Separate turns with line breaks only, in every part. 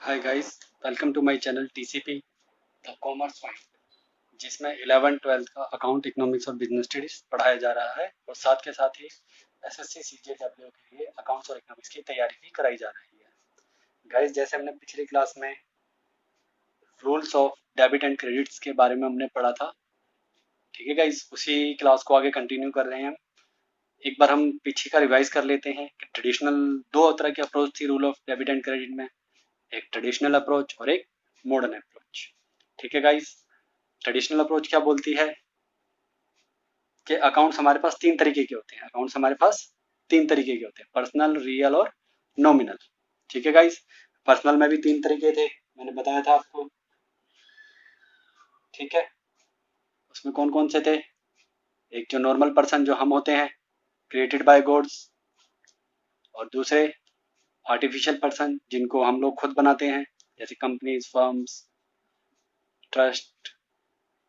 Hi guys, welcome to my channel TCP the commerce point, जिसमें 11th-12th का account, economics और business studies पढ़ाया जा रहा है और साथ के साथ ही एसएससी सीजीएलडब्ल्यू के लिए अकाउंट्स और इकोनॉमिक्स की तैयारी भी कराई जा रही है। गाइस, जैसे हमने पिछली क्लास में rules of debit and credits के बारे में हमने पढ़ा था, ठीक है गाइस, उसी क्लास को आगे कंटिन्यू कर रहे हैं हम। एक बार हम पीछे का रिवाइज कर लेते हैं कि ट्रेडिशनल दो तरह की अप्रोच थी rule of debit and credit में, एक ट्रेडिशनल अप्रोच और एक मॉडर्न अप्रोच। ठीक है गाइस, ट्रेडिशनल अप्रोच क्या बोलती है कि अकाउंट्स हमारे पास तीन तरीके के होते हैं। अकाउंट्स हमारे पास तीन तरीके के होते हैं, पर्सनल, रियल और नॉमिनल। ठीक है गाइस, पर्सनल में भी तीन तरीके थे, मैंने बताया था आपको। ठीक है, उसमें कौन कौन से थे? एक जो नॉर्मल पर्सन जो हम होते हैं, क्रिएटेड बाय गॉड्स, और दूसरे आर्टिफिशियल पर्सन जिनको हम लोग खुद बनाते हैं, जैसे कंपनीज, फर्म्स, ट्रस्ट,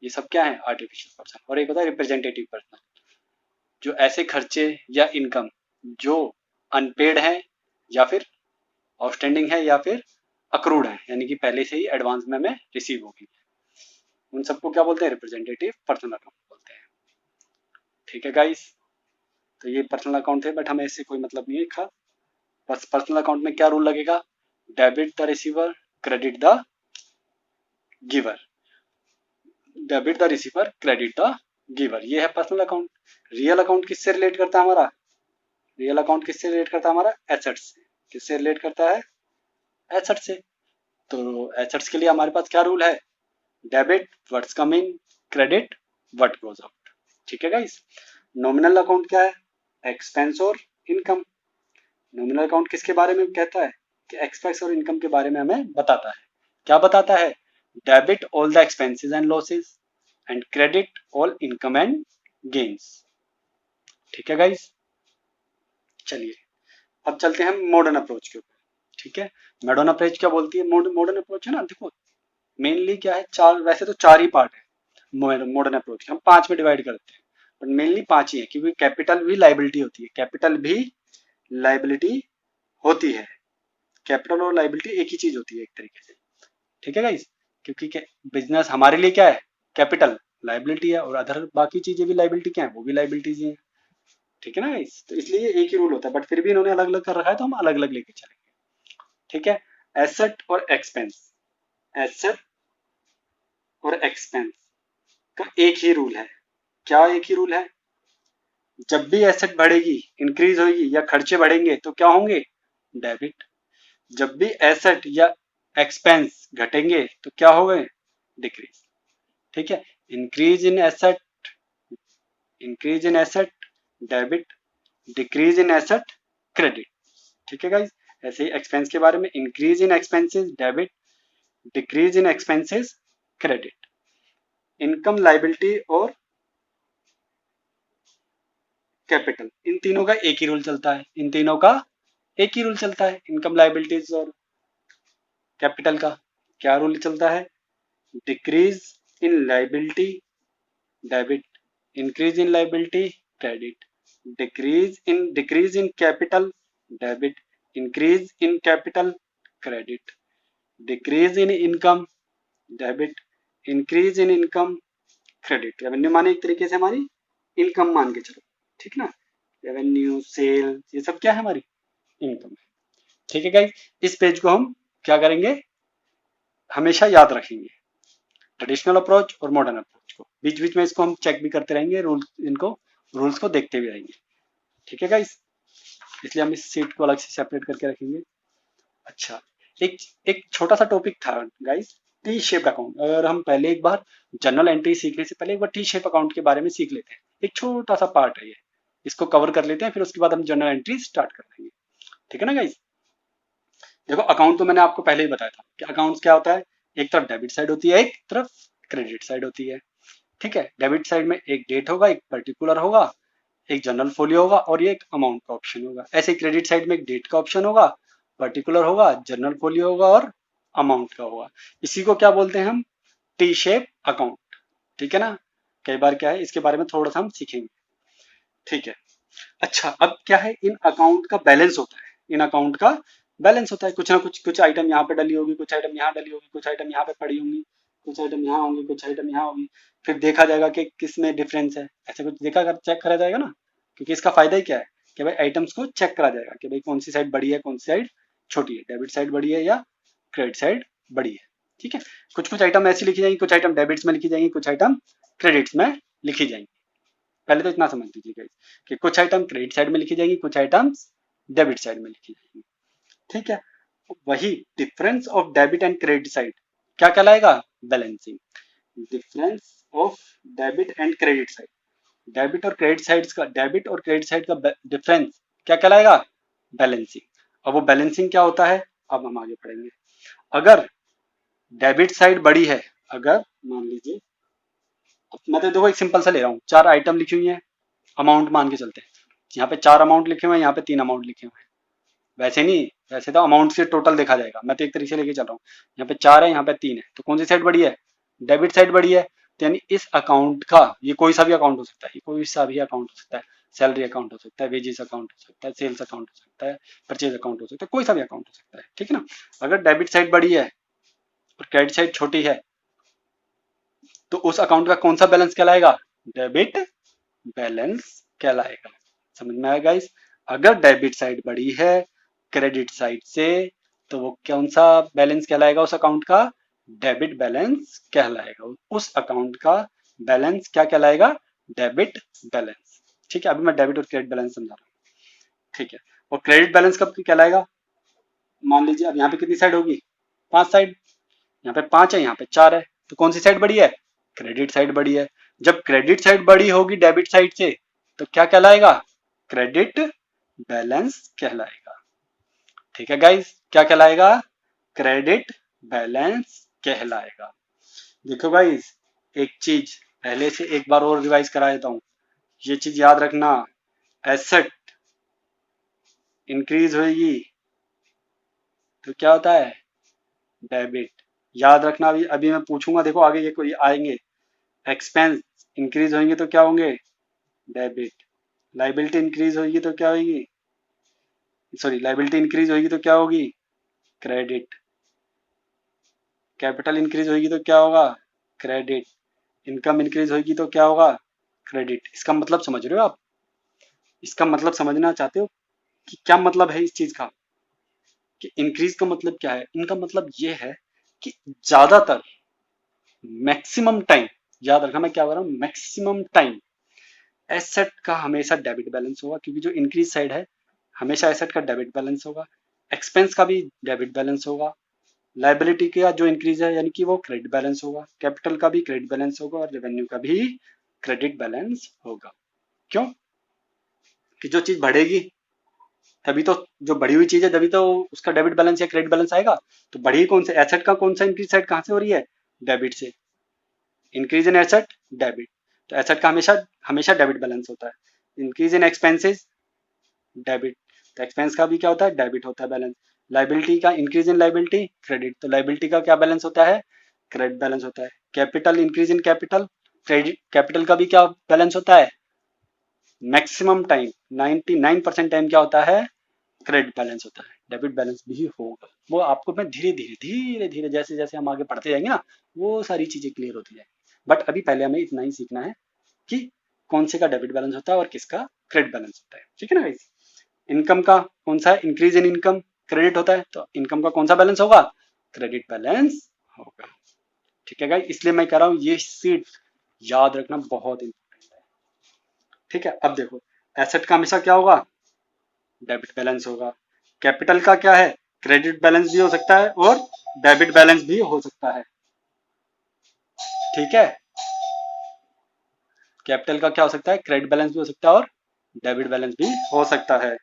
ये सब क्या है? Artificial person. और एक होता है रिप्रेजेंटेटिव पर्सन, जो ऐसे खर्चे या इनकम जो अनपेड है या फिर आउटस्टैंडिंग है या फिर अक्रूड है, यानी कि पहले से ही एडवांस में हमें रिसीव होगी, उन सबको क्या बोलते हैं? रिप्रेजेंटेटिव पर्सनल अकाउंट बोलते हैं। ठीक है गाइस, तो ये पर्सनल अकाउंट है, बट हमें इससे कोई मतलब नहीं है खा। बस पर्सनल अकाउंट में क्या रूल लगेगा? Debit the receiver, credit the giver. Debit the receiver, credit the giver, ये है पर्सनल अकाउंट। रियल अकाउंट किससे रिलेट करता है हमारा? रियल अकाउंट किससे रिलेट करता है हमारा? एसेट्स से। किससे रिलेट करता है? एसेट से। तो एसेट्स के लिए हमारे पास क्या रूल है? Debit what's come in, credit what goes out. ठीक है गाइस। नॉमिनल अकाउंट क्या है? एक्सपेंस और इनकम। नॉमिनल अकाउंट किसके बारे में कहता है? कि एक्सपेंस और इनकम के बारे में हमें बताता है। क्या बताता है? Debit all the expenses and losses and credit all income and gains. ठीक है गाइस, चलिए अब चलते हैं मॉडर्न अप्रोच के ऊपर। ठीक है, मॉडर्न अप्रोच क्या बोलती है? मॉडर्न अप्रोच है ना, देखो मेनली क्या है, चार, वैसे तो चार ही पार्ट है मॉडर्न अप्रोच के, हम पांच में डिवाइड करते हैं, बट मेनली पांच ही है, क्योंकि कैपिटल भी लाइबिलिटी होती है। कैपिटल भी लाइबिलिटी होती है। कैपिटल और लाइबिलिटी एक ही चीज होती है एक तरीके से। ठीक है गाइस, क्योंकि बिजनेस हमारे लिए क्या है? कैपिटल लाइबिलिटी है, और अदर बाकी चीजें भी लाइबिलिटी क्या है? वो भी लाइबिलिटीज ही है। ठीक है ना गाइस, तो इसलिए एक ही रूल होता है, बट फिर भी इन्होंने अलग अलग कर रखा है, तो हम अलग अलग लेके चलेंगे। ठीक है, एसेट और एक्सपेंस। एसेट और एक्सपेंस का एक ही रूल है। क्या एक ही रूल है? जब भी एसेट बढ़ेगी, इंक्रीज होगी या खर्चे बढ़ेंगे तो क्या होंगे? डेबिट। जब भी एसेट या एक्सपेंस घटेंगे तो क्या होंगे? डिक्रीज। ठीक है, increase in asset, increase in asset debit, decrease in asset credit. ठीक है गाइस, ऐसे ही एक्सपेंस के बारे में, increase in expenses debit, decrease in expenses credit. Income, liability और कैपिटल, इन तीनों का एक ही रूल चलता है। इन तीनों का एक ही रूल चलता है, इनकम, लाइबिलिटीज और कैपिटल का। क्या रूल चलता है? Decrease in liability debit, increase in liability credit, decrease in capital debit, increase in capital credit, decrease in income debit, increase in income credit. Revenue माने एक तरीके से हमारी इनकम मान के चलो, ठीक ना। रेवेन्यू, सेल, ये सब क्या है? हमारी इनकम है। ठीक है गाइस, इस पेज को हम क्या करेंगे? हमेशा याद रखेंगे, ट्रेडिशनल अप्रोच और मॉडर्न अप्रोच को। बीच बीच में इसको हम चेक भी करते रहेंगे, रूल्स को देखते भी रहेंगे। ठीक है गाइस, इसलिए हम इस सीट को अलग से सेपरेट करके रखेंगे। अच्छा, एक एक छोटा सा टॉपिक था गाइस, टी शेप्ड अकाउंट। अगर हम पहले एक बार जनरल एंट्री सीखने से पहले एक बार टी शेप अकाउंट के बारे में सीख लेते हैं, एक छोटा सा पार्ट है ये, इसको कवर कर लेते हैं, फिर उसके बाद हम जनरल एंट्री स्टार्ट कर देंगे। ठीक है ना गाइस। देखो, अकाउंट तो मैंने आपको पहले ही बताया था कि अकाउंट्स क्या होता है। एक तरफ डेबिट साइड होती है, एक तरफ क्रेडिट साइड होती है। ठीक है, डेबिट साइड में एक डेट होगा, एक पर्टिकुलर होगा, एक जनरल फोलियो होगा और ये एक अमाउंट का ऑप्शन होगा। ऐसे क्रेडिट साइड में एक डेट का ऑप्शन होगा, पर्टिकुलर होगा, जनरल फोलियो होगा और अमाउंट का होगा। इसी को क्या बोलते हैं हम? T shape account. ठीक है ना। कई बार क्या है, इसके बारे में थोड़ा सा हम सीखेंगे। ठीक है, अच्छा अब क्या है, इन अकाउंट का बैलेंस होता है, इन अकाउंट का बैलेंस होता है, कुछ ना कुछ आइटम यहाँ पे डली होगी, कुछ आइटम यहाँ डली होगी, कुछ आइटम यहाँ पे पड़ी होंगी, कुछ आइटम यहाँ होंगी, कुछ आइटम यहाँ होगी। फिर देखा जाएगा कि किस में डिफरेंस है, ऐसे कुछ देखा कर चेक करा जाएगा ना, क्योंकि इसका फायदा ही क्या है कि भाई आइटम्स को चेक करा जाएगा कि भाई कौन सी साइड बड़ी है, कौन सी साइड छोटी है, डेबिट साइड बड़ी है या क्रेडिट साइड बड़ी है। ठीक है, कुछ कुछ आइटम ऐसी लिखी जाएंगी, कुछ आइटम डेबिट्स में लिखी जाएंगी, कुछ आइटम क्रेडिट्स में लिखी जाएंगी। पहले तो इतना समझ लीजिए गाइस कि कुछ आइटम क्रेडिट साइड में लिखी जाएंगी, कुछ आइटम्स डेबिट साइड में लिखी जाएंगी। ठीक है, वही difference of debit and credit side क्या कहलाएगा? Balancing. Difference of debit and credit side, debit और क्रेडिट साइड का डिफरेंस क्या कहलाएगा? बैलेंसिंग। अब वो बैलेंसिंग क्या होता है अब हम आगे पढ़ेंगे। अगर डेबिट साइड बड़ी है, अगर मान लीजिए, मैं तो देखो एक सिंपल सा ले रहा हूँ, 4 आइटम लिखी हुई है, अमाउंट मान के चलते हैं, यहाँ पे 4 अमाउंट लिखे हुए हैं, यहाँ पे 3 अमाउंट लिखे हुए हैं। वैसे नहीं, वैसे तो अमाउंट से टोटल देखा जाएगा, मैं तो एक तरीके से लेके चल रहा हूँ। यहाँ पे 4 है, यहाँ पे 3 है, तो कौन सी साइड बड़ी है? डेबिट साइड बड़ी है। तो यानी इस अकाउंट का, ये कोई सा भी अकाउंट हो सकता है, ये कोई सा भी अकाउंट हो सकता है, सैलरी अकाउंट हो सकता है, वेजेस अकाउंट हो सकता है, सेल्स अकाउंट हो सकता है, परचेज अकाउंट हो सकता है, कोई सा भी अकाउंट हो सकता है। ठीक है ना, अगर डेबिट साइड बड़ी है और क्रेडिट साइड छोटी है, तो उस अकाउंट का कौन सा बैलेंस कहलाएगा? डेबिट बैलेंस कहलाएगा। समझ में आया गाइस? अगर डेबिट साइड बड़ी है क्रेडिट साइड से, तो वो कौन सा बैलेंस कहलाएगा उस अकाउंट का? डेबिट बैलेंस कहलाएगा। उस अकाउंट का बैलेंस क्या कहलाएगा? Debit balance. ठीक है, अभी मैं डेबिट और क्रेडिट बैलेंस समझा रहा हूँ। ठीक है, और क्रेडिट बैलेंस कब कहलाएगा? मान लीजिए अब यहाँ पे कितनी साइड होगी? 5 साइड, यहाँ पे 5 है, यहाँ पे 4 है, तो कौन सी साइड बड़ी है? क्रेडिट साइड बड़ी है। जब क्रेडिट साइड बड़ी होगी डेबिट साइड से, तो क्या कहलाएगा? क्रेडिट बैलेंस कहलाएगा। ठीक है गाइस, क्या कहलाएगा? क्रेडिट बैलेंस कहलाएगा। देखो गाइस, एक चीज पहले से एक बार और रिवाइज करा देता हूं, ये चीज याद रखना। एसेट इंक्रीज होगी तो क्या होता है? डेबिट। याद रखना, अभी अभी मैं पूछूंगा, देखो आगे ये कोई आएंगे। एक्सपेंस इंक्रीज होंगे तो क्या होंगे? डेबिट। लाइबिलिटी इंक्रीज होगी तो क्या होगी? सॉरी, लाइबिलिटी इंक्रीज होगी तो क्या होगी? क्रेडिट। कैपिटल इंक्रीज होगी तो क्या होगा? क्रेडिट। इनकम इंक्रीज होगी तो क्या होगा? क्रेडिट। इसका मतलब समझ रहे हो आप? इसका मतलब समझना चाहते हो कि क्या मतलब है इस चीज का, कि इंक्रीज का मतलब क्या है? इनका मतलब ये है कि ज्यादातर, मैक्सिमम टाइम, याद रखना मैं क्या कर रहा हूँ, मैक्सिमम टाइम एसेट का हमेशा डेबिट बैलेंस होगा, क्योंकि जो इंक्रीज साइड है हमेशा एसेट का डेबिट बैलेंस होगा। एक्सपेंस का भी डेबिट बैलेंस होगा। लाइबिलिटी का जो इंक्रीज है यानी कि वो क्रेडिट बैलेंस होगा। कैपिटल का भी क्रेडिट बैलेंस होगा और रेवेन्यू का भी क्रेडिट बैलेंस होगा। क्यों? कि जो चीज बढ़ेगी तभी तो, जो बढ़ी हुई चीज है तभी तो उसका डेबिट बैलेंस या क्रेडिट बैलेंस आएगा। तो बढ़ी कौन से एसेट का, कौन सा इंक्रीज साइड कहां से हो रही है? डेबिट से। इंक्रीज इन एसेट डेबिट, तो एसेट का हमेशा हमेशा डेबिट बैलेंस होता है। इंक्रीज इन एक्सपेंसेस डेबिट, तो एक्सपेंस का भी क्या होता है? डेबिट होता है बैलेंस। लाइबिलिटी का इंक्रीज इन लाइबिलिटी क्रेडिट, तो लाइबिलिटी का क्या बैलेंस होता है? क्रेडिट बैलेंस होता है। Capital increase in capital credit, capital का भी क्या बैलेंस होता है? मैक्सिमम टाइम 99% टाइम क्या होता है? क्रेडिट बैलेंस होता है। डेबिट बैलेंस भी होगा, वो आपको मैं धीरे धीरे धीरे धीरे जैसे जैसे हम आगे पढ़ते जाएंगे ना, वो सारी चीजें क्लियर होती जाएंगी। बट अभी पहले हमें इतना ही सीखना है कि कौन से का डेबिट बैलेंस होता है और किसका क्रेडिट बैलेंस होता है। ठीक है ना गाइस? इनकम का कौन सा है? इंक्रीज इन इनकम क्रेडिट होता है, तो इनकम का कौन सा बैलेंस होगा? क्रेडिट बैलेंस होगा। ठीक है गाइस, इसलिए मैं कह रहा हूं ये सीट याद रखना बहुत इंपॉर्टेंट है। ठीक है, अब देखो, एसेट का हमेशा क्या होगा? डेबिट बैलेंस होगा। कैपिटल का क्या है? क्रेडिट बैलेंस भी हो सकता है और डेबिट बैलेंस भी हो सकता है। ठीक है, कैपिटल का क्या हो सकता है? क्रेडिट बैलेंस भी हो सकता है और डेबिट बैलेंस भी हो सकता है।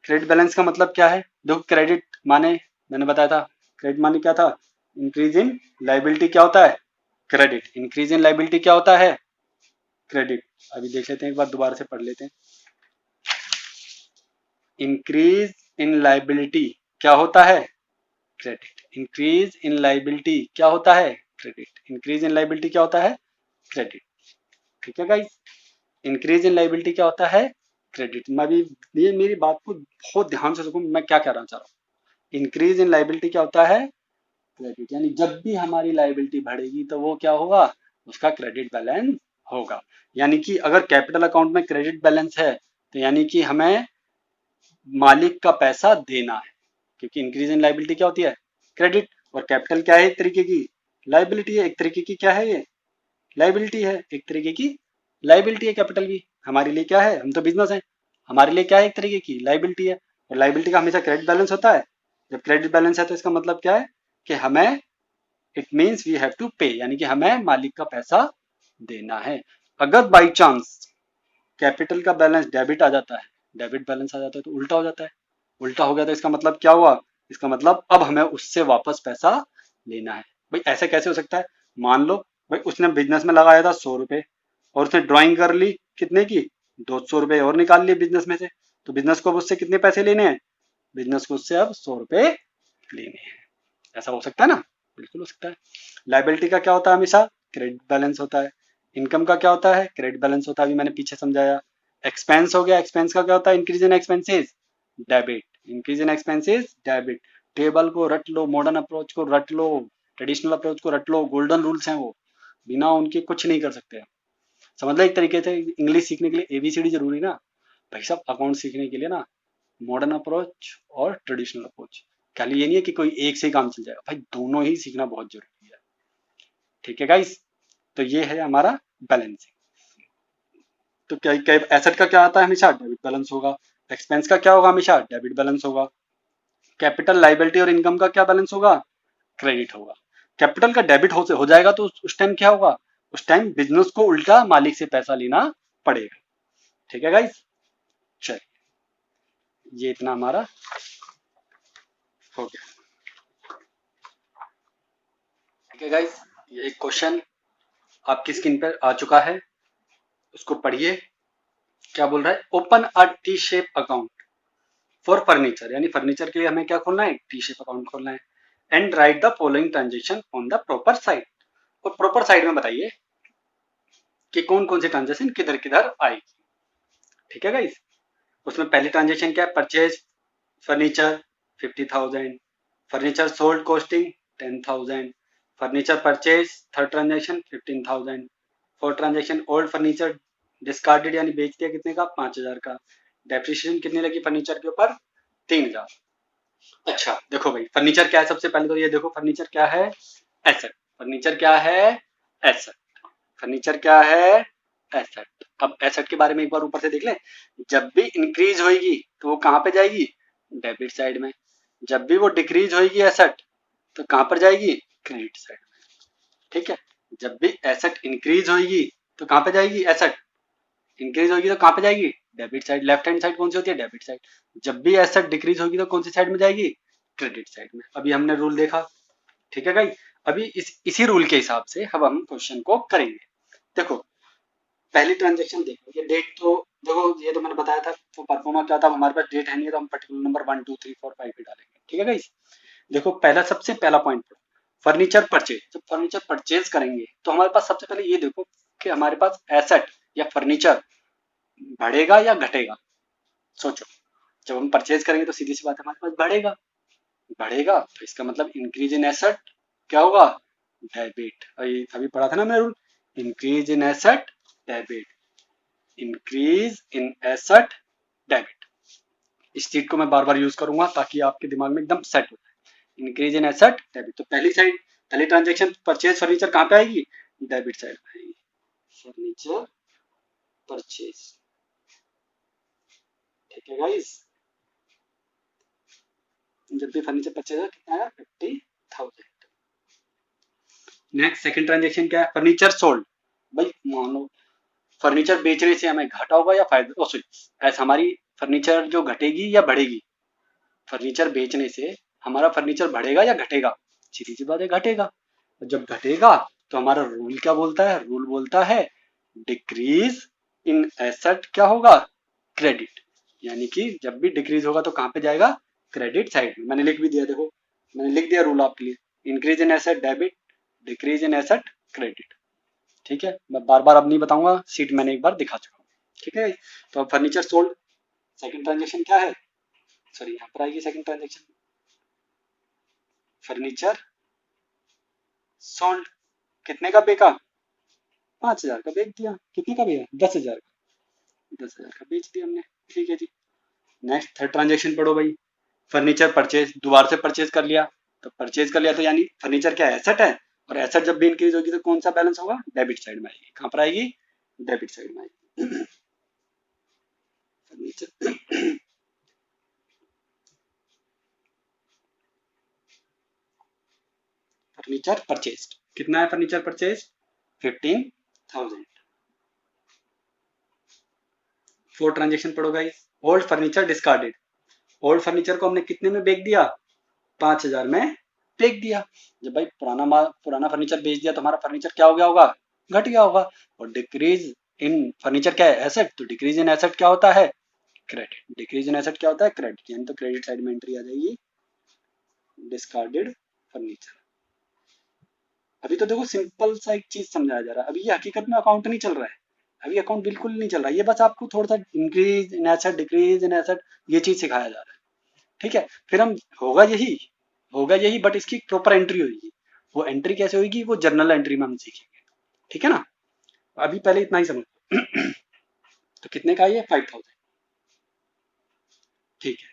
क्रेडिट बैलेंस का मतलब क्या है? देखो, क्रेडिट माने मैंने बताया था, क्रेडिट माने क्या था? इंक्रीज इन लाइबिलिटी क्या होता है? क्रेडिट। इंक्रीज इन लाइबिलिटी क्या होता है? क्रेडिट। अभी देख लेते हैं, एक बार दोबारा से पढ़ लेते हैं। इंक्रीज इन लाइबिलिटी क्या होता है? क्रेडिट। इंक्रीज इन लाइबिलिटी क्या होता है? क्रेडिट। इंक्रीज इन लाइबिलिटी क्या होता है? क्रेडिट। ठीक है गाइस, इंक्रीज इन लाइबिलिटी क्या होता है? क्रेडिट। मैं भी, ये मेरी बात को बहुत ध्यान से सुनो, मैं क्या कहना चाह रहा हूँ। इंक्रीज इन लाइबिलिटी क्या होता है, क्रेडिट, यानी जब भी हमारी लाइबिलिटी बढ़ेगी तो वो क्या होगा, उसका क्रेडिट बैलेंस होगा। यानी कि अगर कैपिटल अकाउंट में क्रेडिट बैलेंस है तो यानी कि हमें मालिक का पैसा देना है, क्योंकि इंक्रीज इन लाइबिलिटी क्या होती है, क्रेडिट, और कैपिटल क्या है, एक तरीके की लाइबिलिटी है, एक तरीके की क्या है ये, लाइबिलिटी है, एक तरीके की लाइबिलिटी है कैपिटल की। हमारे लिए क्या है, हम तो बिजनेस है, हमारे लिए क्या है, एक तरीके की लाइबिलिटी है, और लाइबिलिटी का हमेशा क्रेडिट बैलेंस होता है। जब क्रेडिट बैलेंस है तो इसका मतलब क्या है कि हमें, it means we have to pay, यानी कि हमें मालिक का पैसा देना है। अगर बाई चांस कैपिटल का बैलेंस डेबिट आ जाता है, डेबिट बैलेंस आ जाता है तो उल्टा हो जाता है, उल्टा हो गया तो इसका मतलब क्या हुआ, इसका मतलब अब हमें उससे वापस पैसा लेना है। भाई ऐसे कैसे हो सकता है, मान लो भाई उसने बिजनेस में लगाया था 100 रुपए और उसने ड्राइंग कर ली कितने की, 200 रुपए और निकाल लिए बिजनेस में से, तो बिजनेस को अब उससे कितने पैसे लेने हैं, बिजनेस को उससे अब 100 रुपए लेने हैं। ऐसा हो सकता है ना, बिल्कुल हो सकता है। लाइबिलिटी का क्या होता है, हमेशा क्रेडिट बैलेंस होता है। इनकम का क्या होता है, क्रेडिट बैलेंस होता है, अभी मैंने पीछे समझाया। एक्सपेंस हो गया, एक्सपेंस का क्या होता है, increase in expenses, debit, increase in expenses debit. Table को रट लो, मॉडर्न अप्रोच को रट लो, ट्रेडिशनल अप्रोच को रट लो, गोल्डन रूल्स हैं वो, बिना उनके कुछ नहीं कर सकते। समझ लो एक तरीके से इंग्लिश सीखने के लिए एबीसीडी जरूरी ना, भाई साहब अकाउंट सीखने के लिए ना मॉडर्न अप्रोच और ट्रेडिशनल अप्रोच, खाली ये नहीं है कि कोई एक से ही काम चल जाएगा, भाई दोनों ही सीखना बहुत जरूरी है। ठीक है गाइस, तो ये है हमारा बैलेंसिंग। तो क्या क्या एसेट का क्या आता है, हमेशा डेबिट बैलेंस होगा। एक्सपेंस का क्या होगा, हमेशा डेबिट बैलेंस होगा। कैपिटल, लाइबिलिटी और इनकम का क्या बैलेंस होगा, क्रेडिट होगा। कैपिटल का डेबिट हो जाएगा तो उस टाइम क्या होगा, उस टाइम बिजनेस को उल्टा मालिक से पैसा लेना पड़ेगा। ठीक है गाइस, चलिए ये इतना हमारा हो गया। ठीक है गाइस, ये एक क्वेश्चन आपकी स्क्रीन पर आ चुका है, उसको पढ़िए। क्या बोल रहा है, open a T shape account for furniture, यानी फर्नीचर के लिए हमें क्या खोलना है, टी शेप अकाउंट खोलना है। And right the following transaction on the proper side, और प्रॉपर साइड में बताइए कि कौन कौन सी ट्रांजेक्शन किधर किधर आएगी। ठीक है गाइस, उसमें पहली ट्रांजेक्शन क्या है, purchase furniture 50,000, furniture sold costing 10,000, furniture purchase third transaction 15,000, fourth transaction old furniture discarded यानी बेच दिया कितने का, 5,000 का। डेप्रिसिएशन कितनी लगी फर्नीचर के ऊपर, 3,000। अच्छा देखो भाई, फर्नीचर क्या है, सबसे पहले तो ये देखो फर्नीचर क्या है, एसेट। फर्नीचर क्या है, एसेट। फर्नीचर क्या है, एसेट। अब एसेट के बारे में एक बार ऊपर से देख लें। जब भी इंक्रीज होगी तो वो कहां पे जाएगी, डेबिट साइड में। जब भी वो डिक्रीज होगी एसेट तो कहां पर जाएगी, क्रेडिट साइड में। ठीक है, जब भी एसेट इंक्रीज होगी तो कहां पे जाएगी, एसेट इंक्रीज होगी तो कहां पे जाएगी, debit side. Left hand side कौन सी होती है, डेबिट साइड। जब भी एसेट डिक्रीज होगी तो कौन सी साइड में जाएगी, क्रेडिट साइड में। अभी हमने रूल देखा। ठीक है गाइस, अभी इसी रूल के हिसाब से अब हम क्वेश्चन को करेंगे। देखो पहली ट्रांजेक्शन देखो, ये डेट तो देखो, ये तो मैंने बताया था तो परफॉर्मा क्या था, हमारे पास डेट है नहीं तो हम पर्टिकुलर नंबर 1 2 3 4 5 भी डालेंगे। ठीक है गाइस, देखो पहला सबसे पहला पॉइंट फर्नीचर परचेज। जब फर्नीचर परचेज करेंगे तो हमारे पास सबसे पहले ये देखो कि हमारे पास एसेट या फर्नीचर बढ़ेगा या घटेगा। सोचो, जब हम परचेज करेंगे तो सीधी सी बात है हमारे पास बढ़ेगा, बढ़ेगा तो इसका मतलब इंक्रीज इन एसेट क्या होगा, डेबिट। अभी पढ़ा था ना मैंने rule, increase in asset debit, increase in asset debit. इस चीज को मैं बार बार यूज करूंगा ताकि आपके दिमाग में एकदम सेट हो जाए। इंक्रीज इन एसेट डेबिट, तो पहली साइड, पहली ट्रांजेक्शन परचेज फर्नीचर कहां पे आएगी, डेबिट साइड पे आएगी, फर्नीचर परचेज। ठीक है गाइस, जब भी फर्नीचर परचेज हो कितना आया, 50,000। नेक्स्ट सेकंड ट्रांजेक्शन क्या है, फर्नीचर सोल्ड। भाई मान लो फर्नीचर बेचने से हमें घाटा होगा या फायदा, ऐसा हमारी फर्नीचर जो घटेगी या बढ़ेगी, फर्नीचर बेचने से हमारा फर्नीचर बढ़ेगा या घटेगा, सीधी सी बात है घटेगा। जब घटेगा तो हमारा रूल क्या बोलता है, रूल बोलता है डिक्रीज इन एसेट क्या होगा, क्रेडिट। यानी कि जब भी डिक्रीज होगा तो कहां पे जाएगा, क्रेडिट साइड में। मैंने लिख भी दिया, देखो मैंने लिख दिया रूल आपके लिए, increase in asset debit, decrease in asset credit. ठीक है, मैं बार बार अब नहीं बताऊंगा, सीट मैंने एक बार दिखा चुका हूँ। ठीक है, तो अब फर्नीचर सोल्ड, सेकंड ट्रांजेक्शन क्या है, सॉरी यहाँ पर आएगी सेकंड ट्रांजेक्शन, फर्नीचर सोल्ड, कितने का बेचा? 5,000 का बेच दिया। कितने का भैया? 10,000 का। 10,000 का बेच दिया हमने। ठीक है जी। नेक्स्ट थर्ड ट्रांजेक्शन पढ़ो भाई। फर्नीचर परचेज, दोबारा से परचेज कर लिया। तो परचेज कर लिया तो यानी फर्नीचर क्या है? एसेट है। और एसेट जब भी इंक्रीज होगी तो कौन सा बैलेंस होगा? डेबिट साइड में आएगी। कहाँ पर आएगी? डेबिट साइड में आएगी। फर्नीचर फर्नीचर परचेज कितना है? Furniture purchase 15,000। फोर ट्रांजेक्शन पढ़ो guys. Old furniture discarded, old furniture को हमने कितने में बेच दिया? 5,000 में बेच दिया। जब भाई पुराना फर्नीचर बेच दिया तो हमारा फर्नीचर क्या हो गया होगा? घट गया होगा। और डिक्रीज इन फर्नीचर क्या है? एसेट। तो डिक्रीज इन एसेट क्या होता है? क्रेडिट। डिक्रीज इन एसेट क्या होता है? क्रेडिट। यानी तो क्रेडिट साइड में एंट्री आ जाएगी डिस्कार्डेड फर्नीचर। अभी तो देखो सिंपल सा एक चीज समझाया जा रहा है। अभी ये हकीकत में अकाउंट नहीं चल रहा है। अभी अकाउंट बिल्कुल नहीं चल रहा है। ये बस आपको थोड़ा सा increase in asset, decrease in asset, ये चीज सिखाया जा रहा है। ठीक है। फिर हम होगा यही बट इसकी प्रॉपर एंट्री होगी। वो एंट्री कैसे होगी? वो जर्नल एंट्री में हम सीखेंगे। ठीक है ना। अभी पहले इतना ही समझ तो कितने का? ये 5,000। ठीक है।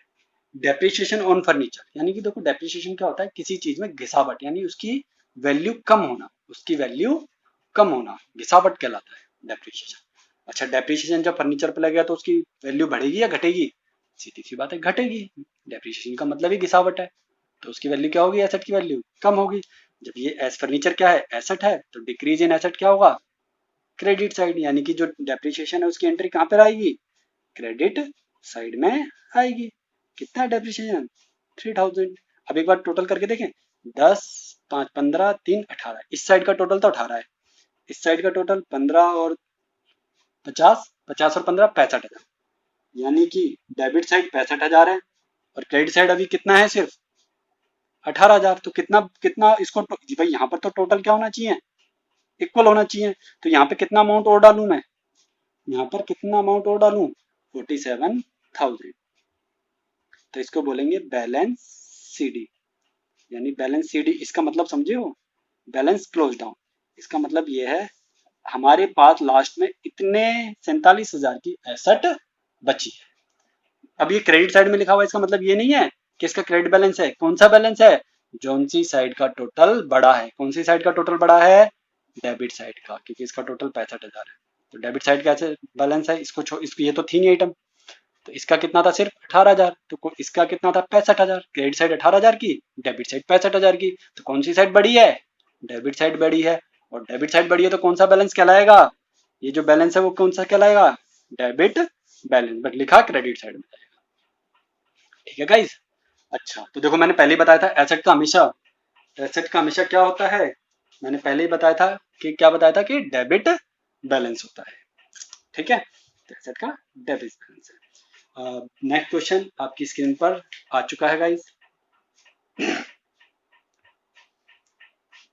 डेप्रिसिएशन ऑन फर्नीचर, यानी कि देखो डेप्रिसिएशन क्या होता है? किसी चीज में घिसावट, यानी उसकी वैल्यू कम होना, उसकी वैल्यू कम होना घिसावट कहलाता है डेप्रिसिएशन। अच्छा, डेप्रिसिएशन जब फर्नीचर पे लगेगा तो उसकी वैल्यू बढ़ेगी या घटेगी? सीधी सी बात है, घटेगी। डेप्रिसिएशन का मतलब ही घिसावट है। तो उसकी वैल्यू क्या होगी? एसेट की वैल्यू कम होगी। जब ये एस फर्नीचर क्या है? एसेट है। तो डिक्रीज इन एसेट क्या होगा? Credit side. यानी कि जो डेप्रिसिएशन है उसकी एंट्री कहाँ पर आएगी? क्रेडिट साइड में आएगी। कितना है डेप्रिसिएशन? 3,000। अब एक बार टोटल करके देखें। 10, 5, 15, 3, 18। इस साइड का टोटल तो 18 है। इस साइड का टोटल 15 और 50, 50 और 15 65,000। यानी कि डेबिट साइड 65,000 है और क्रेडिट साइड अभी कितना है? सिर्फ 18,000। तो कितना कितना इसको जी भाई यहाँ पर तो टोटल क्या होना चाहिए? इक्वल होना चाहिए। तो यहाँ पे कितना अमाउंट और डालूं मैं? यहाँ पर कितना अमाउंट और डालूं? 47,000। तो इसको बोलेंगे बैलेंस सीडी। यानी बैलेंस सीडी इसका मतलब समझे हो? Balance close down. इसका मतलब ये है हमारे पास लास्ट में इतने 47,000 की एसेट बची है। अब ये क्रेडिट साइड में लिखा हुआ है, इसका मतलब ये नहीं है कि इसका क्रेडिट बैलेंस है। कौन सा बैलेंस है? जोन सी साइड का टोटल बड़ा है। कौन सी साइड का टोटल बड़ा है? डेबिट साइड का, क्योंकि इसका टोटल 65,000 है। तो डेबिट साइड का बैलेंस है। इसको ये तो थी नहीं आइटम। तो इसका कितना था? सिर्फ 18,000। तो इसका कितना था? 65,000। क्रेडिट साइड 18,000 की, डेबिट साइड 65,000 की। तो कौन सी साइड बड़ी है? डेबिट साइड बड़ी है। और डेबिट साइड बड़ी है तो कौन सा बैलेंस कहलाएगा? ये जो बैलेंस है वो कौन सा कहलाएगा? डेबिट बैलेंस, बट लिखा क्रेडिट साइड में जाएगा। ठीक है गाइस। अच्छा, तो देखो मैंने पहले ही बताया था एसेट का हमेशा क्या होता है? मैंने पहले ही बताया था कि क्या बताया था? कि डेबिट बैलेंस होता है। ठीक है। तो एसेट का डेबिट बैलेंस है। नेक्स्ट क्वेश्चन आपकी स्क्रीन पर आ चुका है गाइस।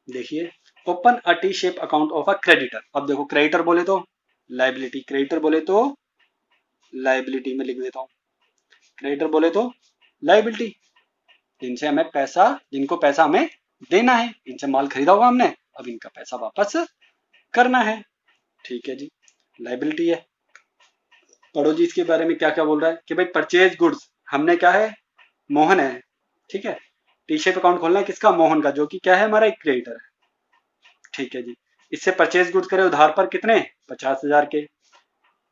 देखिए, open a T shape account of a creditor. अब देखो क्रेडिटर बोले तो लाइबिलिटी, क्रेडिटर बोले तो लाइबिलिटी में लिख देता हूँ। क्रेडिटर बोले तो लाइबिलिटी, जिनको पैसा हमें देना है, इनसे माल खरीदा होगा हमने, अब इनका पैसा वापस करना है। ठीक है जी, लाइबिलिटी है। पढ़ो जी इसके बारे में क्या क्या बोल रहा है कि भाई परचेज गुड्स, हमने क्या है? मोहन है। ठीक है। टी शेप अकाउंट खोलना है किसका? मोहन का, जो कि क्या है? हमारा एक क्रेडिटर है। ठीक है जी। इससे परचेज गुड्स करे उधार पर कितने? 50,000 के।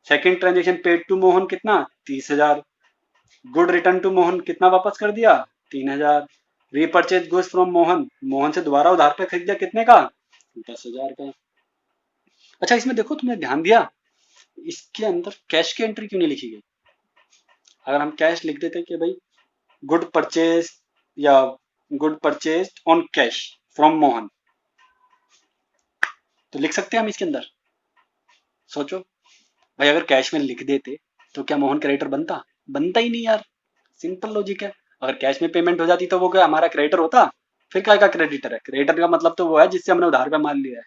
Second transaction paid to Mohan कितना? 30,000। गुड रिटर्न टू मोहन कितना वापस कर दिया? 3,000। Repurchase goods from Mohan, Mohan से दोबारा उधार पर खरीद दिया कितने का? 10,000 का। अच्छा, इसमें देखो तुमने ध्यान दिया इसके अंदर कैश की एंट्री क्यों नहीं लिखी गई? अगर हम कैश लिख देते कि भाई गुड परचेज या good purchase on cash from Mohan, तो लिख सकते हैं हम इसके अंदर। सोचो भाई, अगर कैश में लिख देते तो क्या मोहन क्रेडिटर बनता? बनता ही नहीं यार। सिंपल लॉजिक है। अगर कैश में पेमेंट हो जाती तो वो क्या हमारा क्रेडिटर होता? फिर क्या का क्रेडिटर है? क्रेडिटर का मतलब तो वो है जिससे हमने उधार पे माल लिया है।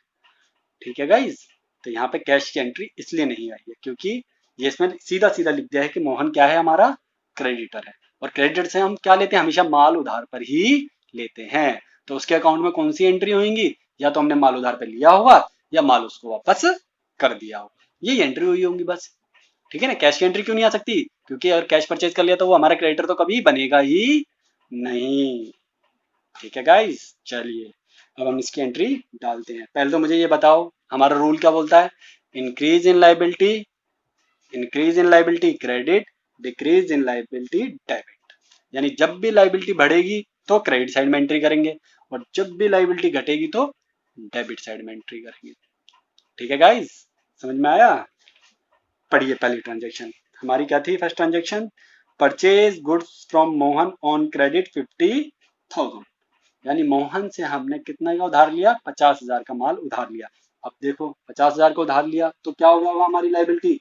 ठीक है गाइज। तो यहाँ पे कैश की एंट्री इसलिए नहीं आई है क्योंकि ये इसमें सीधा सीधा लिख दिया है कि मोहन क्या है? हमारा क्रेडिटर है। और क्रेडिटर से हम क्या लेते हैं? हमेशा माल उधार पर ही लेते हैं। तो उसके अकाउंट में कौन सी एंट्री होंगी, या तो हमने माल उधार पे लिया होगा या माल उसको वापस कर दिया होगा, यही एंट्री हुई होंगी बस। ठीक है ना, कैश की एंट्री क्यों नहीं आ सकती, क्योंकि अगर कैश परचेज कर लिया तो वो हमारा क्रेडिटर तो कभी बनेगा ही नहीं। ठीक है गाइस, चलिए अब हम इसकी एंट्री डालते हैं। पहले तो मुझे ये बताओ हमारा रूल क्या बोलता है, increase in liability credit, decrease in liability debit. यानी जब भी लाइबिलिटी बढ़ेगी तो क्रेडिट साइड में एंट्री करेंगे, और जब भी लाइबिलिटी घटेगी तो डेबिट साइड में एंट्री करेंगे। ठीक है गाइस, समझ में आया। पढ़िए पहली ट्रांजेक्शन हमारी क्या थी, first transaction, purchase goods from Mohan on credit 50,000। यानी मोहन से हमने कितना का उधार लिया, 50,000 का माल उधार लिया। अब देखो 50,000 का उधार लिया तो क्या हो गया होगा, हमारी लाइबिलिटी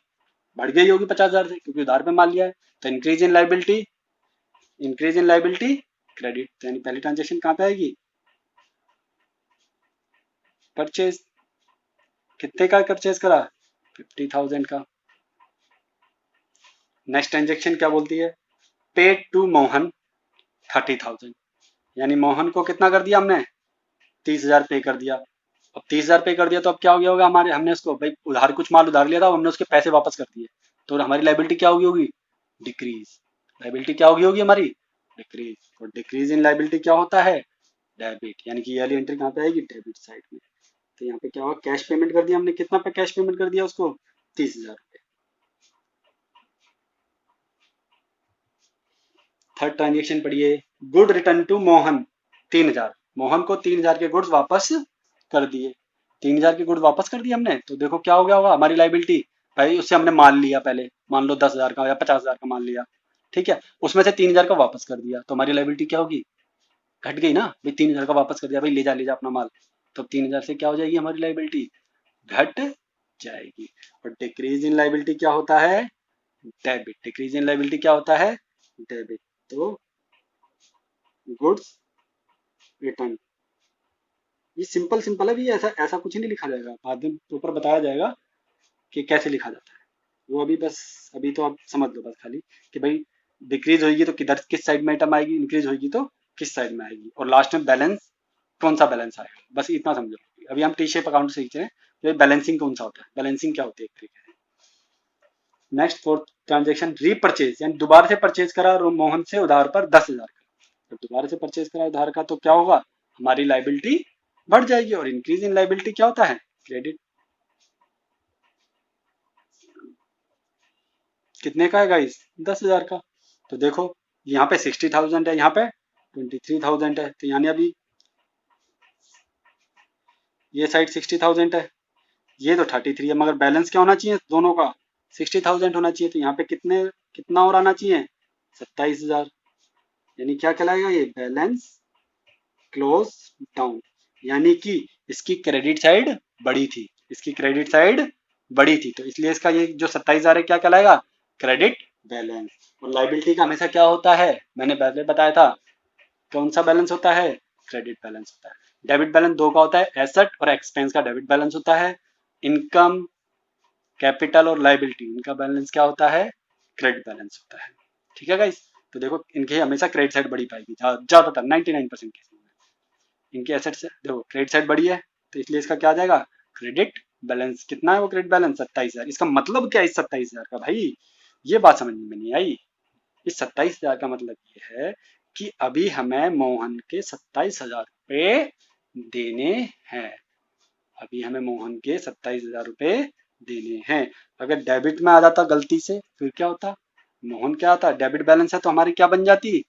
बढ़ गई होगी 50,000 से, क्योंकि उधार पे माल लिया है। तो इंक्रीज इन लाइबिलिटी क्रेडिट, यानी पहली ट्रांजेक्शन कहाँ पे आएगी, परचेज। कितने का परचेज करा, 50,000 का। नेक्स्ट ट्रांजेक्शन क्या बोलती है, पेड टू मोहन 30,000। यानी मोहन को कितना कर दिया हमने, 30,000 पे कर दिया। अब 30,000 पे कर दिया तो अब क्या हो गया होगा हमारे, हमने उसको भाई उधार कुछ माल उधार लिया था, हमने उसके पैसे वापस कर दिए, तो हमारी लाइबिलिटी क्या होगी, डिक्रीज। लाइबिलिटी क्या होगी हमारी, डिक्रीज। और डिक्रीज इन लाइबिलिटी क्या होता है, डेबिट। यानी कि ये वाली एंट्री कहाँ पे आएगी, डेबिट साइड में। तो यहाँ पे क्या होगा, कैश पेमेंट कर दिया हमने, कितना पे कैश पेमेंट कर दिया उसको, 30,000 रुपये। थर्ड ट्रांजेक्शन पढ़िए, good return to Mohan 3,000। Mohan को 3,000 के गुड्स वापस कर दिए। 3,000 के गुड्स वापस कर दिए हमने, तो देखो क्या हो गया होगा हमारी लाइबिलिटी, भाई उससे हमने माल लिया पहले, मान लो 10,000 का या 50,000 का माल लिया, ठीक है, उसमें से 3,000 का वापस कर दिया, तो हमारी लाइबिलिटी क्या होगी, घट गई ना भाई, 3,000 का वापस कर दिया, भाई ले जा अपना माल, तो 3,000 से क्या हो जाएगी हमारी लाइबिलिटी, घट जाएगी। और डिक्रीज इन लाइबिलिटी क्या होता है, डेबिट। डिक्रीज इन लाइबिलिटी क्या होता है, डेबिट। तो गुड्स रिटर्न, ये सिंपल सिंपल है भी, ऐसा ऐसा कुछ नहीं लिखा जाएगा, बाद में ऊपर बताया जाएगा कि कैसे लिखा जाता है। वो अभी बस, अभी तो आप समझ लो बस खाली कि भाई डिक्रीज होगी तो किधर किस साइड में आइटम आएगी, इंक्रीज होगी तो किस साइड में आएगी, और लास्ट में बैलेंस कौन सा बैलेंस आएगा, बस इतना समझो। अभी हम टी शेप अकाउंट सीख रहे हैं, तो बैलेंसिंग कौन सा होता है, बैलेंसिंग क्या होती है एक तरीके से। नेक्स्ट फोर्थ ट्रांजेक्शन, रीपरचेज, यानी दोबारा से परचेज करा मोहन से उधार पर 10,000 का। तो दोबारा से परचेज करा उधार का तो क्या होगा, हमारी लाइबिलिटी बढ़ जाएगी। और इंक्रीज इन लाइबिलिटी क्या होता है, क्रेडिट। कितने का है गाइस, 10,000 का। तो देखो यहाँ पे 60,000 है, यहाँ पे 23,000 है, तो यानी अभी ये साइड 60,000 है, ये तो 33 है, मगर बैलेंस क्या होना चाहिए दोनों का, 60,000 होना चाहिए। तो यहाँ पे कितना और आना चाहिए, 27,000। यानी क्या कहलाएगा ये, बैलेंस क्लोज डाउन। यानी कि इसकी क्रेडिट साइड बड़ी थी, इसकी क्रेडिट साइड बड़ी थी, तो इसलिए इसका ये जो 27,000 है क्या कहलाएगा, क्रेडिट बैलेंस। और लाइबिलिटी का हमेशा क्या होता है, मैंने पहले बताया था, कौन सा बैलेंस होता है, क्रेडिट बैलेंस होता है। डेबिट बैलेंस दो का होता है, एसेट और एक्सपेंस का डेबिट बैलेंस होता है। इनकम, कैपिटल और लाइबिलिटी, इनका बैलेंस क्या होता है, क्रेडिट बैलेंस होता है। ठीक है गाइस, तो देखो इनकी हमेशा क्रेडिट साइड बड़ी पाएगी, ज्यादातर 99% केस में इनकी एसेट से देखो क्रेडिट साइड बड़ी है, तो इसलिए इसका क्या आ जाएगा, क्रेडिट बैलेंस। कितना है वो क्रेडिट बैलेंस, 27,000। इसका मतलब क्या है इस 27,000 का, भाई ये बात समझ में नहीं आई। इस 27,000 का मतलब ये है कि अभी हमें मोहन के 27,000 रुपये देने हैं, अभी हमें मोहन के 27,000 रुपये देने हैं। अगर डेबिट में आ जाता गलती से फिर क्या होता, मोहन क्या आता, डेबिट बैलेंस है तो हमारी क्या बन जाती,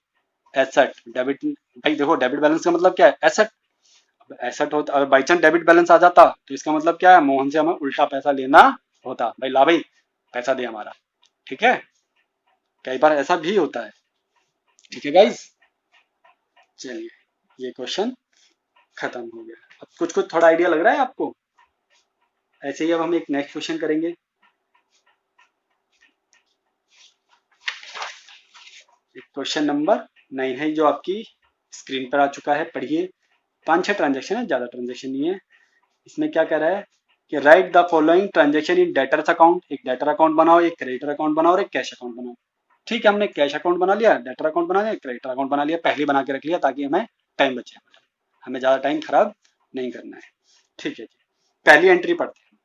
एसेट। डेबिट, भाई देखो डेबिट बैलेंस का मतलब क्या है, एसेट। एसेट होता, अगर बाई चांस डेबिट बैलेंस आ जाता तो इसका मतलब क्या है, मोहन से हमें उल्टा पैसा लेना होता, भाई ला भाई पैसा दे हमारा। ठीक है, कई बार ऐसा भी होता है। ठीक है गाइज, चलिए ये क्वेश्चन खत्म हो गया। अब कुछ कुछ थोड़ा आइडिया लग रहा है आपको, ऐसे ही अब हम एक नेक्स्ट क्वेश्चन करेंगे। क्वेश्चन नंबर 9 है जो आपकी स्क्रीन पर आ चुका है, पढ़िए। 5-6 ट्रांजेक्शन है, ज्यादा ट्रांजेक्शन नहीं है। इसमें क्या कह रहा है कि right the following transaction in debtors account, एक डेटर अकाउंट बनाओ, एक क्रेडिटर अकाउंट बनाओ और एक कैश अकाउंट बनाओ। ठीक है, हमने कैश अकाउंट बना लिया, डेटर अकाउंट बना लिया, क्रेडिटर अकाउंट बना लिया, पहले बना के रख लिया ताकि हमें टाइम बचे हमारा, हमें ज़्यादा टाइम खराब नहीं करना है। ठीक है जी, पहली एंट्री पढ़ते हैं,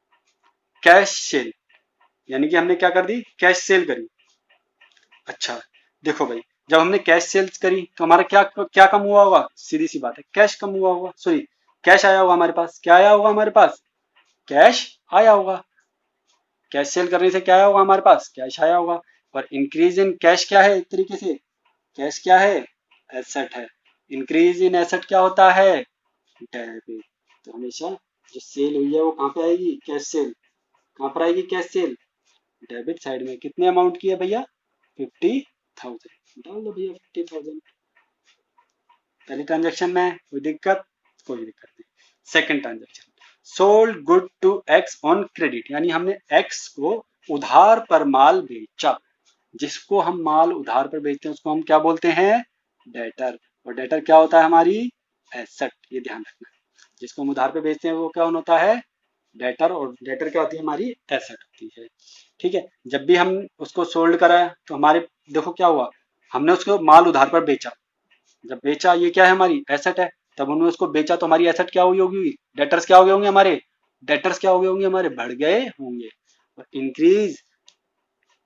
कैश सेल, यानी कि हमने क्या कर दी, कैश सेल करी। अच्छा देखो भाई, जब हमने कैश सेल्स करी तो हमारा क्या क्या कम हुआ होगा, सीधी सी बात है, कैश कम हुआ होगा, सॉरी कैश आया होगा हमारे पास, क्या आया होगा हमारे पास, कैश आया होगा। कैश सेल करने से क्या आया होगा हमारे पास, कैश आया होगा। और इंक्रीज इन कैश क्या है, एक तरीके से कैश क्या है, एसेट है। इंक्रीज इन एसेट क्या होता है, डेबिट। तो हमेशा जो सेल हुई है वो कहाँ पे आएगी, कैश सेल। कहाँ पर आएगी कैश सेल, डेबिट साइड में। कितने अमाउंट की है भैया, 50,000, डाल दो भैया 50,000 पहली ट्रांजेक्शन में। कोई दिक्कत, कोई दिक्कत नहीं। Second transaction, sold good to X on credit, यानी हमने एक्स को उधार पर माल बेचा। जिसको हम माल उधार पर बेचते हैं उसको हम क्या बोलते हैं, डेटर। और डेटर क्या होता है, हमारी एसेट, ये ध्यान रखना। जिसको हम उधार पे बेचते हैं वो क्या होता है, डेटर। और डेटर क्या होती है, हमारी एसेट होती है। ठीक है, जब भी हम उसको सोल्ड करा तो हमारे देखो क्या हुआ, हमने उसको माल उधार पर बेचा। जब बेचा, ये क्या है, हमारी एसेट है। तब हमने उसको बेचा तो हमारी एसेट क्या हुई होगी, डेटर्स क्या हो गए होंगे हमारे, डेटर्स क्या हो गए होंगे हमारे, बढ़ गए होंगे। और इंक्रीज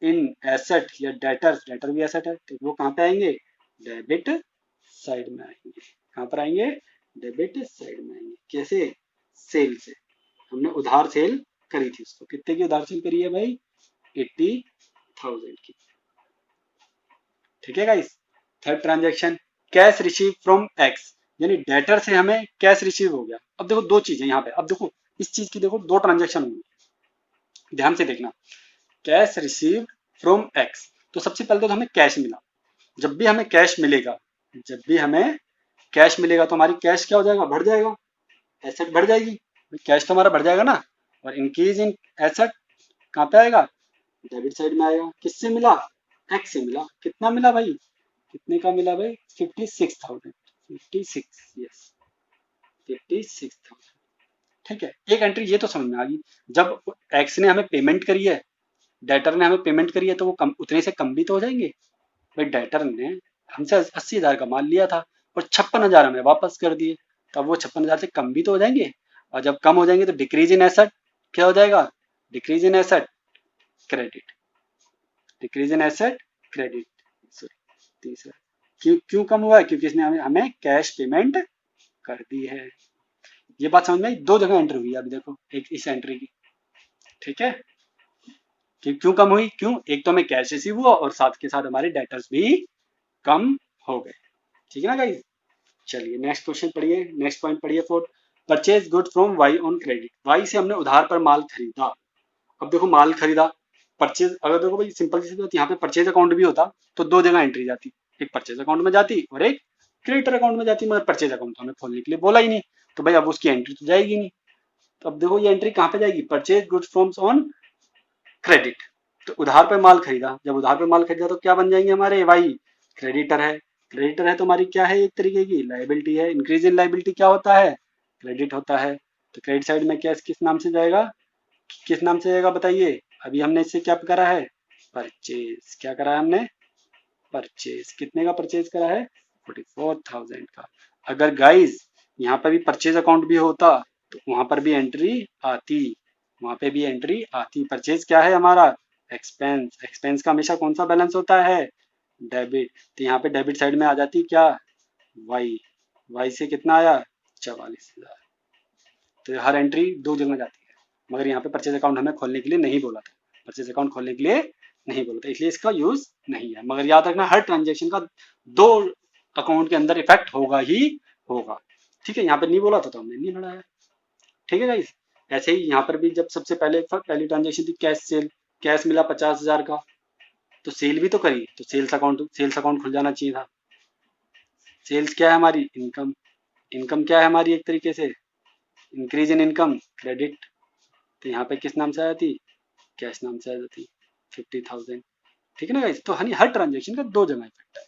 इन एसेट या डेटर्स, डेटर भी एसेट है, तो वो कहाँ पे आएंगे, डेबिट साइड में आएंगे। कहाँ पर आएंगे, डेबिट साइड में आएंगे। कैसे, सेल से। हमने उधार सेल करी थी उसको, कितने की उधार सेल करी है भाई, 80,000 की। ठीक है guys. Third transaction, cash receive from x, यानी डेटर से हमें कैश रिसीव हो गया। अब देखो दो चीजें यहाँ पे, अब देखो इस चीज की देखो दो ट्रांजेक्शन होंगी, ध्यान से देखना। कैश रिसीव फ्रॉम एक्स, तो सबसे पहले तो हमें कैश मिला। जब भी हमें कैश मिलेगा, जब भी हमें कैश मिलेगा तो हमारी कैश क्या हो जाएगा, बढ़ जाएगा, एसेट बढ़ जाएगी। कैश तो हमारा बढ़ जाएगा ना। और इंक्रीज इन एसेट कहाँ पे आएगा, डेबिट साइड में आएगा। किससे मिला, एक्स से मिला। कितना मिला भाई, कितने का मिला भाई, 56,000, 56, यस 56,000। ठीक है, एक एंट्री ये तो समझ में आ गई। जब एक्स ने हमें पेमेंट करी है, डेटर ने हमें पेमेंट करी है, तो वो कम, उतने से कम भी तो हो जाएंगे भाई। डेटर ने हमसे 80,000 का माल लिया था और 56,000 हमें वापस कर दिए, तब वो 56,000 से कम भी तो हो जाएंगे। और जब कम हो जाएंगे तो डिक्रीज इन एसेट क्या हो जाएगा, decrease in asset credit, decrease in asset credit. Sorry, तीसरा, क्यों क्यों कम हुआ है, क्योंकि इसने हमें कैश पेमेंट कर दी है। ये बात समझ में आई। दो जगह एंट्री हुई है अभी देखो, एक इस एंट्री की। ठीक है, क्यों कम हुई, क्यों, एक तो हमें कैश रिसीव हुआ और साथ के साथ हमारे डेटर्स भी कम हो गए। ठीक है ना गाइस। चलिए नेक्स्ट क्वेश्चन पढ़िए, नेक्स्ट पॉइंट पढ़िए। Fourth, purchase good from Y on credit, Y से हमने उधार पर माल खरीदा। अब देखो माल खरीदा, परचेज, अगर देखो भाई सिंपल सी बात, यहाँ पे परचेज अकाउंट भी होता तो दो जगह एंट्री जाती, एक परचेज अकाउंट में जाती और एक क्रेडिटर अकाउंट में जाती। मगर परचेज अकाउंट तो हमें खोलने के लिए बोला ही नहीं, तो भाई अब उसकी एंट्री तो जाएगी नहीं। तो अब देखो ये एंट्री कहाँ पे जाएगी, purchase goods from on credit. तो उधार पे माल खरीदा, जब उधार पे माल खरीदा तो क्या बन जाएंगे हमारे, वाई क्रेडिटर है। क्रेडिटर है तो हमारी क्या है, एक तरीके की लाइबिलिटी है। इंक्रीज इन लाइबिलिटी क्या होता है, क्रेडिट होता है। तो क्रेडिट साइड में क्या किस नाम से जाएगा, किस नाम से जाएगा बताइए। अभी हमने इससे क्या करा है, परचेज। क्या करा है हमने, परचेज। कितने का परचेज करा है, 44,000 का। अगर गाइज यहाँ पर भी परचेज अकाउंट भी होता तो वहां पर भी एंट्री आती, वहां पे भी एंट्री आती। परचेज क्या है हमारा, एक्सपेंस। एक्सपेंस का हमेशा कौन सा बैलेंस होता है, डेबिट। तो यहाँ पे डेबिट साइड में आ जाती क्या, वाई। वाई से कितना आया, 44,000। तो हर एंट्री दो जगह जाती है। मगर यहाँ पे परचेज अकाउंट हमें खोलने के लिए नहीं बोला था, परचेज अकाउंट खोलने के लिए नहीं बोला था, इसलिए इसका यूज नहीं है। मगर याद रखना हर ट्रांजेक्शन का दो अकाउंट के अंदर इफेक्ट होगा ही होगा। ठीक है, यहाँ पे नहीं बोला था तो हमने नहीं बढ़ाया। ठीक है गाइस। ऐसे ही यहाँ पर भी जब सबसे पहले पहली ट्रांजेक्शन थी कैश सेल, कैश मिला 50,000 का, तो सेल भी तो करी, तो सेल्स अकाउंट खुल जाना चाहिए था। सेल्स क्या है हमारी, इनकम। इनकम क्या है हमारी, एक तरीके से इंक्रीज इन इनकम क्रेडिट। तो यहाँ पे किस नाम से आ जाती, कैश नाम से आ जाती 50,000। ठीक है ना गाइस। तो हर ट्रांजेक्शन का दो जगह इफेक्ट है,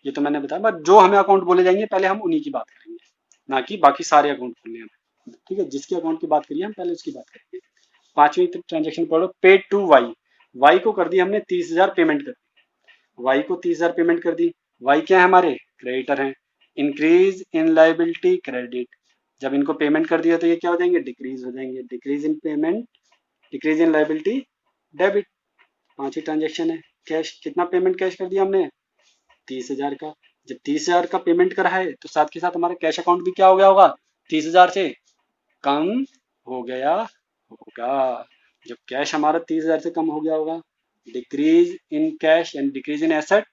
ये तो मैंने बताया। बट जो हमें अकाउंट बोले जाएंगे पहले हम उन्हीं की बात करेंगे, ना कि बाकी सारे अकाउंट खोलने हमें। ठीक है, जिसके अकाउंट की बात करिए हम पहले उसकी बात करेंगे। पांचवी ट्रांजेक्शन पढ़ो, पेड टू वाई। वाई को कर दी हमने 30,000 पेमेंट कर दी, वाई को 30,000 पेमेंट कर दी। वाई क्या है हमारे, क्रेडिटर हैं। इंक्रीज इन लाइबिलिटी क्रेडिट, जब इनको पेमेंट कर दिया तो ये क्या हो जाएंगे, डिक्रीज हो जाएंगे। Decrease in payment, decrease in liability debit. 5 he transaction है। कैश कितना पेमेंट कैश कर दिया हमने, 30,000 का। जब 30,000 का पेमेंट करा है तो साथ के साथ हमारा कैश अकाउंट भी क्या हो गया होगा, 30,000 से कम हो गया होगा। जब कैश हमारा 30,000 से कम हो गया होगा, decrease in cash and decrease in asset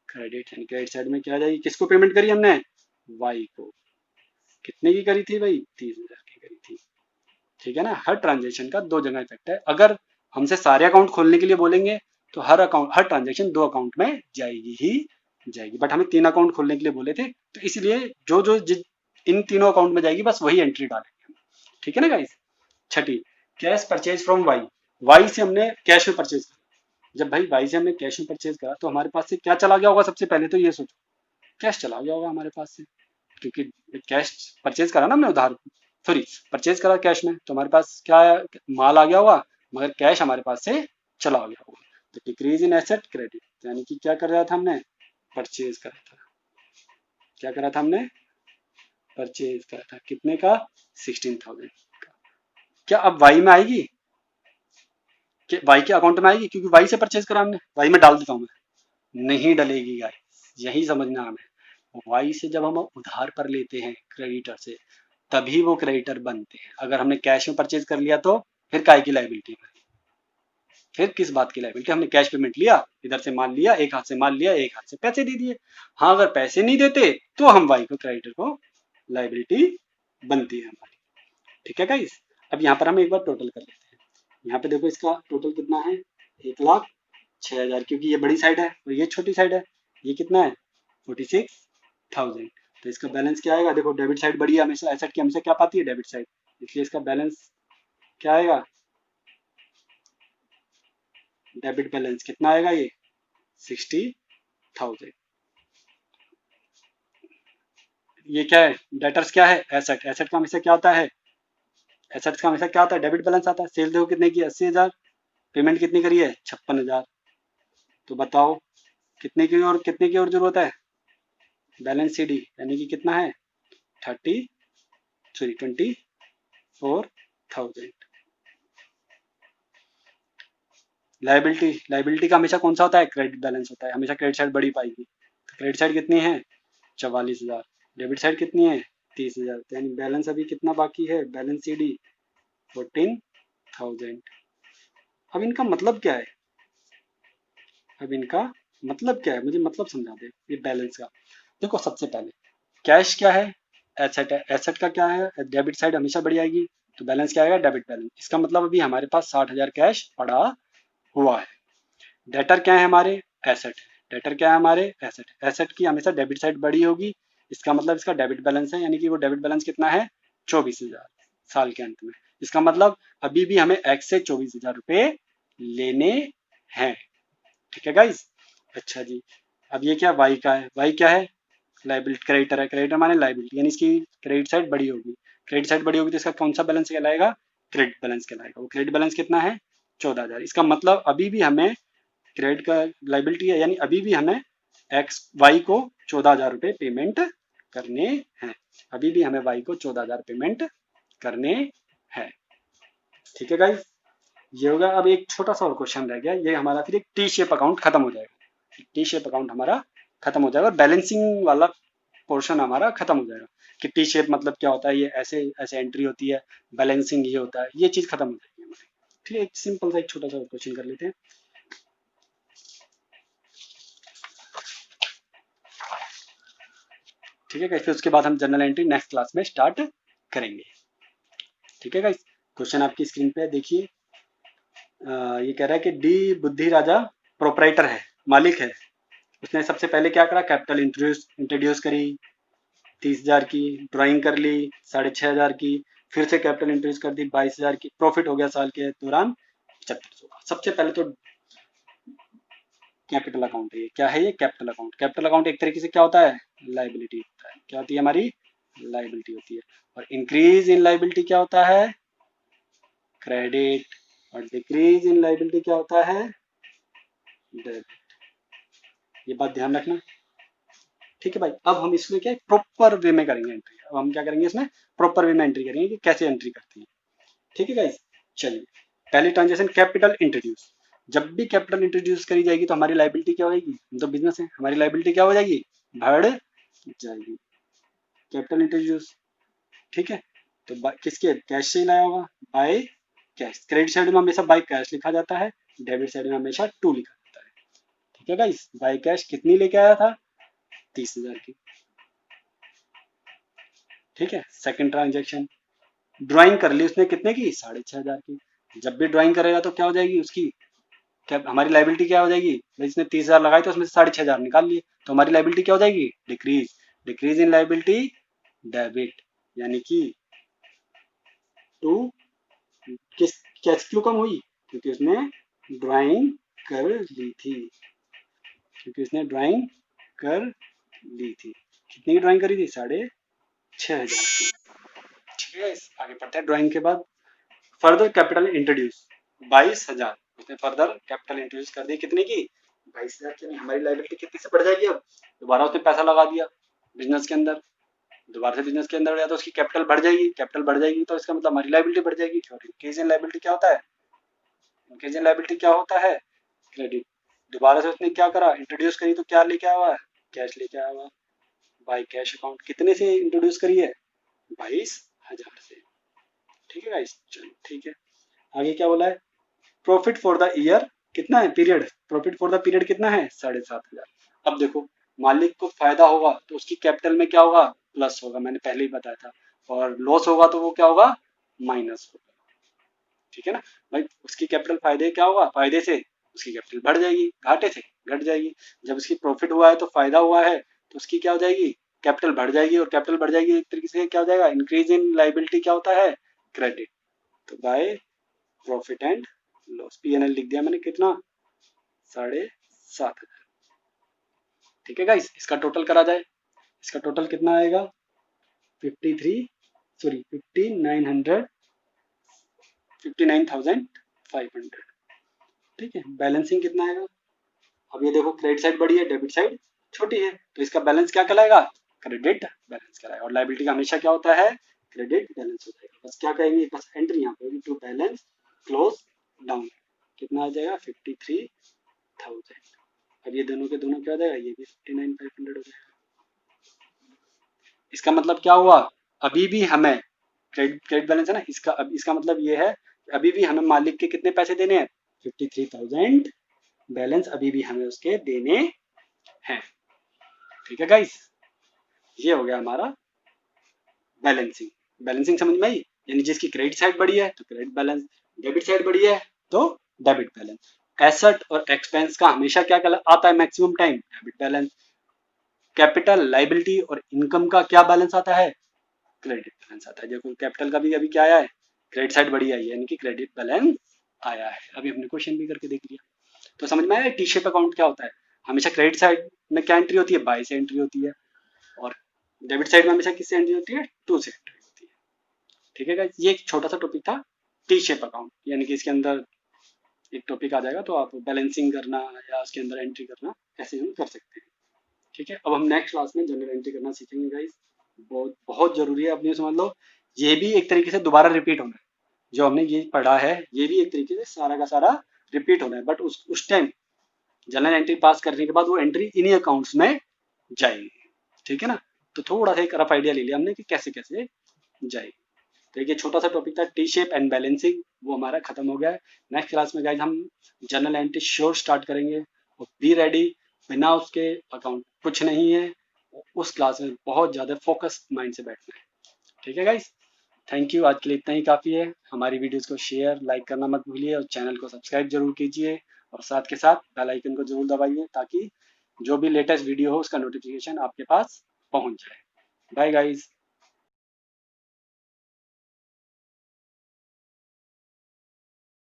credit, and credit side में क्या आ जाएगी, किसको पेमेंट करी हमने, वाई को। कितने की करी थी भाई, 30,000 की करी थी। ठीक है ना, हर ट्रांजेक्शन का दो जगह इफेक्ट है। अगर हमसे सारे अकाउंट खोलने के लिए बोलेंगे तो हर ट्रांजेक्शन 2 अकाउंट में जाएगी ही जाएगी, बट हमें 3 अकाउंट खोलने के लिए बोले थे, तो इसलिए जो इन तीनों अकाउंट में जाएगी बस वही एंट्री डालेंगे। ठीक है ना गाइस। छठी, cash purchase from Y. Y से हमने कैश में परचेज करा। जब भाई वाई से हमने कैश में परचेज करा तो हमारे पास से क्या चला गया होगा, सबसे पहले तो ये सोचो, कैश चला गया होगा हमारे पास से, क्योंकि कैश परचेज करा ना हमने उधार, सॉरी परचेज करा कैश में, तो हमारे पास क्या माल आ गया होगा, मगर कैश हमारे पास से चला गया होगा। तो डिक्रीज इन एसेट क्रेडिट, यानी कि क्या कर रहा था हमने, परचेज करा था। क्या करा था हमने, परचेज करा था। कितने का, 16,000 का। क्या अब वाई में आएगी, कि वाई के अकाउंट में आएगी, क्योंकि वाई से परचेज करा हमने, वाई में डाल देता हूँ मैं, नहीं डलेगी गाइस, यही समझना हमें। वाई से जब हम उधार पर लेते हैं क्रेडिटर से, तभी वो क्रेडिटर बनते हैं। अगर हमने कैश में परचेज कर लिया तो फिर काय की लाइबिलिटी है, फिर किस बात की लाइबिलिटी, हमने कैश पेमेंट लिया, इधर से माल लिया, एक हाथ से माल लिया, एक हाथ से पैसे दे दिए। हाँ, अगर पैसे नहीं देते तो हम वाई को, क्रेडिटर को लाइबिलिटी बनती है हमारी। ठीक है गाइस। अब यहाँ पर हम एक बार टोटल कर लेते हैं। यहाँ पे देखो इसका टोटल कितना है, 1,06,000, क्योंकि ये बड़ी साइड है और ये छोटी साइड है। ये कितना है, 46,000। तो इसका बैलेंस क्या आएगा, देखो डेबिट साइड बड़ी है हमेशा, एसेट की हमेशा क्या पाती है, डेबिट साइड, इसलिए इसका बैलेंस क्या आएगा, डेबिट बैलेंस कितना आएगा, ये 60,000। ये क्या है, डेटर्स क्या है, एसेट। एसेट का हमेशा क्या होता है, एसेट्स का हमेशा क्या होता है, डेबिट बैलेंस आता है। सेल देखो कितने की, 80,000। पेमेंट कितनी करी है, 56,000। तो बताओ कितने की और जरूरत है, बैलेंस सी डी, यानी कि कितना है, 24,000। लाइबिलिटी का हमेशा कौन सा होता है, क्रेडिट बैलेंस होता है, हमेशा क्रेडिट साइड बड़ी पाएगी। तो क्रेडिट साइड कितनी है, 44,000। डेबिट साइड कितनी है, 30,000। तो यानी बैलेंस अभी कितना बाकी है, बैलेंस सी डी 14,000। अब इनका मतलब क्या है, अब इनका मतलब क्या है, मुझे मतलब समझा दे ये बैलेंस का। देखो सबसे पहले कैश क्या है, एसेट है। एसेट का क्या है, डेबिट साइड हमेशा बढ़ी आएगी, तो बैलेंस क्या आएगा, डेबिट बैलेंस। इसका मतलब अभी हमारे पास 60,000 कैश पड़ा हुआ है। डेटर क्या है हमारे, एसेट है। डेटर क्या है हमारे, एसेट। एसेट की हमेशा डेबिट साइड बड़ी होगी, इसका मतलब इसका डेबिट बैलेंस है, यानी कि वो डेबिट बैलेंस कितना है, 24,000 साल के अंत में। इसका मतलब अभी भी हमें एक्स से 24,000 रुपए लेने हैं। ठीक है गाइस। अच्छा जी, अब ये क्या, वाई का है। वाई क्या है, लाइबिलिटी, क्रेडिटर है। क्रेडिटर माने लाइबिलिटी, यानी इसकी क्रेडिट साइड बड़ी होगी। क्रेडिट साइड बड़ी होगी तो इसका कौन सा बैलेंस कहलाएगा, क्रेडिट बैलेंस कहलाएगा। वो क्रेडिट बैलेंस कितना है, 14,000। इसका मतलब अभी भी हमें क्रेडिट का लाइबिलिटी है, यानी अभी भी हमें एक्स वाई को 14,000 रुपये पेमेंट करने हैं। अभी भी हमें वाई को 14,000 पेमेंट करने हैं। ठीक है गाइस। ये होगा। अब एक छोटा सा और क्वेश्चन रह गया, ये हमारा फिर एक टी शेप अकाउंट खत्म हो जाएगा। टी शेप अकाउंट हमारा खत्म हो जाएगा और बैलेंसिंग वाला पोर्शन हमारा खत्म हो जाएगा। कि टी शेप मतलब क्या होता है, ये ऐसे ऐसे एंट्री होती है, बैलेंसिंग ये होता है, ये चीज खत्म हो जाएगी हमारी। ठीक है, एक सिंपल सा एक छोटा सा क्वेश्चन कर लेते हैं। ठीक है, फिर उसके बाद हम जनरल एंट्री नेक्स्ट क्लास में स्टार्ट करेंगे। ठीक है गाइस, क्वेश्चन आपकी स्क्रीन पे देखिए। ये कह रहा है कि डी बुद्धि राजा प्रोपराइटर है, मालिक है। उसने सबसे पहले क्या करा, कैपिटल इंट्रोड्यूस करी, 30,000 की ड्राइंग कर ली, 6,500 की, फिर से कैपिटल इंट्रोड्यूस कर दी, 22,000 की। प्रॉफिट हो गया साल के दौरान 75,000 का। सबसे पहले तो कैपिटल अकाउंट है, ये क्या है, ये कैपिटल अकाउंट। कैपिटल अकाउंट एक तरीके से क्या होता है, लाइबिलिटी होता है। क्या होती है हमारी, लाइबिलिटी होती है। और इंक्रीज इन लाइबिलिटी क्या होता है, क्रेडिट। और डिक्रीज इन लाइबिलिटी क्या होता है, डेबिट। ये बात ध्यान रखना। ठीक है भाई, अब हम इसमें क्या प्रॉपर वे में करेंगे एंट्री। अब हम क्या करेंगे इसमें प्रॉपर वे में एंट्री करेंगे कि कैसे एंट्री करती है। ठीक है गाइस, चलिए पहली ट्रांजेक्शन कैपिटल इंट्रोड्यूस। जब भी कैपिटल इंट्रोड्यूस करी जाएगी तो हमारी लाइबिलिटी क्या हो जाएगी, हम तो बिजनेस है, हमारी लाइबिलिटी क्या हो जाएगी, बढ़ जाएगी। कैपिटल इंट्रोड्यूस, ठीक है, तो किसके कैश से ही लाया होगा, बाय कैश। क्रेडिट साइड में हमेशा बाय कैश लिखा जाता है, डेबिट साइड में हमेशा टू लिखा जाता है। ठीक है गाइस, बाय कैश कितनी लेके आया था, 30,000 की। ठीक है, सेकंड ट्रांजेक्शन ड्राइंग कर ली उसने कितने की, 6,500 की। जब भी ड्राइंग करेगा तो क्या हो जाएगी उसकी, क्या हमारी लाइबिलिटी क्या हो जाएगी भाई, इसने 30,000 लगाई तो उसमें से 6,500 निकाल लिए, तो हमारी लाइबिलिटी क्या हो जाएगी, decrease. Decrease in liability debit, यानी कि टू, किस कैश क्यों कम हुई, क्योंकि उसने ड्राइंग कर ली थी, क्योंकि उसने ड्राइंग कर ली थी। कितनी की ड्राइंग करी थी, 6,500 की। ठीक है, आगे पढ़ते हैं ड्राइंग के बाद। फर्दर कैपिटल इंट्रोड्यूस 22,000, उसने फर्दर कैपिटल इंट्रोड्यूस कर दी कितने की, 22,000 की। हमारी लाइबिलिटी कितनी से बढ़ जाएगी, अब दोबारा उसने पैसा लगा दिया बिजनेस के अंदर, दोबारा से बिजनेस के अंदर गया तो उसकी कैपिटल बढ़ जाएगी। कैपिटल बढ़ जाएगी तो इसका मतलब हमारी लाइबिलिटी बढ़ जाएगी। और इंक्रीज इन लाइबिलिटी क्या होता है, इंक्रीज इन लाइबिलिटी क्या होता है, क्रेडिट। दोबारा से उसने क्या करा, इंट्रोड्यूस करी तो क्या लेके आया हुआ है, कैश लेके आया हुआ। बाई कैश अकाउंट कितने से इंट्रोड्यूस करी है, 22,000 से। ठीक है गाइस, चलो ठीक है। आगे क्या बोला है, प्रॉफिट फॉर द ईयर कितना है, period, profit for the period कितना है, 7,500। अब देखो मालिक को फायदा होगा तो उसकी कैपिटल में क्या होगा, प्लस होगा, मैंने पहले ही बताया था। और लॉस होगा तो वो क्या होगा, माइनस होगा। ठीक है ना भाई, उसकी कैपिटल फायदे क्या होगा, फायदे से उसकी कैपिटल बढ़ जाएगी, घाटे से घट जाएगी। जब उसकी प्रॉफिट हुआ है तो फायदा हुआ है तो उसकी क्या हो जाएगी, कैपिटल बढ़ जाएगी। और कैपिटल बढ़ जाएगी एक तरीके से क्या हो जाएगा, इंक्रीज इन लाइबिलिटी क्या होता है, क्रेडिट। तो by profit and loss, P&L लिख दिया मैंने कितना, 7,500। ठीक है गाइस, इसका टोटल करा जाए, इसका टोटल कितना आएगा, 59,500। ठीक है, बैलेंसिंग कितना आएगा, अब ये देखो क्रेडिट साइड बड़ी है, डेबिट साइड छोटी है, तो इसका बैलेंस क्या कहलाएगा, क्रेडिट बैलेंस कहलाएगा। और लाइबिलिटी का हमेशा क्या होता है, क्रेडिट बैलेंस हो जाएगा। बस क्या कहेंगे, बस एंट्री यहाँ पे टू बैलेंस क्लोज डाउन, कितना आ जाएगा, 53,000। अब ये दोनों के दोनों क्या हो जाएगा, ये भी 59,500 हो जाएगा। इसका मतलब क्या हुआ, अभी भी हमें क्रेडिट बैलेंस है ना इसका, अब इसका मतलब ये है अभी भी हमें मालिक के कितने पैसे देने हैं, 53,000 बैलेंस अभी भी हमें उसके देने हैं। ठीक है गाइस, ये हो गया हमारा बैलेंसिंग। बैलेंसिंग समझ में आई, यानी जिसकी क्रेडिट साइड बड़ी है तो क्रेडिट बैलेंस, डेबिट साइड बड़ी है तो डेबिट बैलेंस। एसेट और एक्सपेंस का हमेशा क्या आता है, maximum time debit balance. Capital, liability और इनकम का क्या बैलेंस आता है, क्रेडिट बैलेंस आता है। देखो कैपिटल का भी अभी क्या आया है, क्रेडिट साइड बड़ी आई है, यानी कि क्रेडिट बैलेंस आया है। अभी हमने क्वेश्चन भी करके देख लिया, तो समझ में आया टी शेप अकाउंट क्या होता है। हमेशा क्रेडिट साइड में क्या एंट्री होती है, बाय से एंट्री होती है, और डेबिट साइड में हमेशा किससे एंट्री होती है, टू से एंट्री होती है। ठीक है गाइस, ये एक छोटा सा टॉपिक था टी शेप अकाउंट, यानी कि इसके अंदर एक टॉपिक आ जाएगा तो आप बैलेंसिंग करना या उसके अंदर एंट्री करना कैसे हम कर सकते हैं। ठीक है, अब हम नेक्स्ट क्लास में जनरल एंट्री करना सीखेंगे गाइस, बहुत बहुत जरूरी है, अपनी समझ लो। ये भी एक तरीके से दोबारा रिपीट होना है, जो हमने ये पढ़ा है ये भी एक तरीके से सारा का सारा रिपीट होना है, बट उस टाइम जनरल एंट्री पास करने के बाद वो एंट्री इन्हीं अकाउंट्स में जाएगी। ठीक है ना, तो थोड़ा सा एक रफ आइडिया ले लिया हमने कि कैसे कैसे जाएगी। तो ये छोटा सा टॉपिक था टी शेप एंड बैलेंसिंग, वो हमारा खत्म हो गया है। नेक्स्ट क्लास में गाइस हम जनरल एंट्री श्योर स्टार्ट करेंगे, और बी रेडी, बिना उसके अकाउंट कुछ नहीं है। उस क्लास में बहुत ज़्यादा फोकस माइंड से बैठना है। ठीक है गाइस, थैंक यू, आज के लिए इतना ही काफ़ी है। हमारी वीडियोस को शेयर लाइक करना मत भूलिए, और चैनल को सब्सक्राइब जरूर कीजिए, और साथ के साथ बेल आइकन को जरूर दबाइए, ताकि जो भी लेटेस्ट वीडियो हो उसका नोटिफिकेशन आपके पास पहुंच जाए। Bye guys.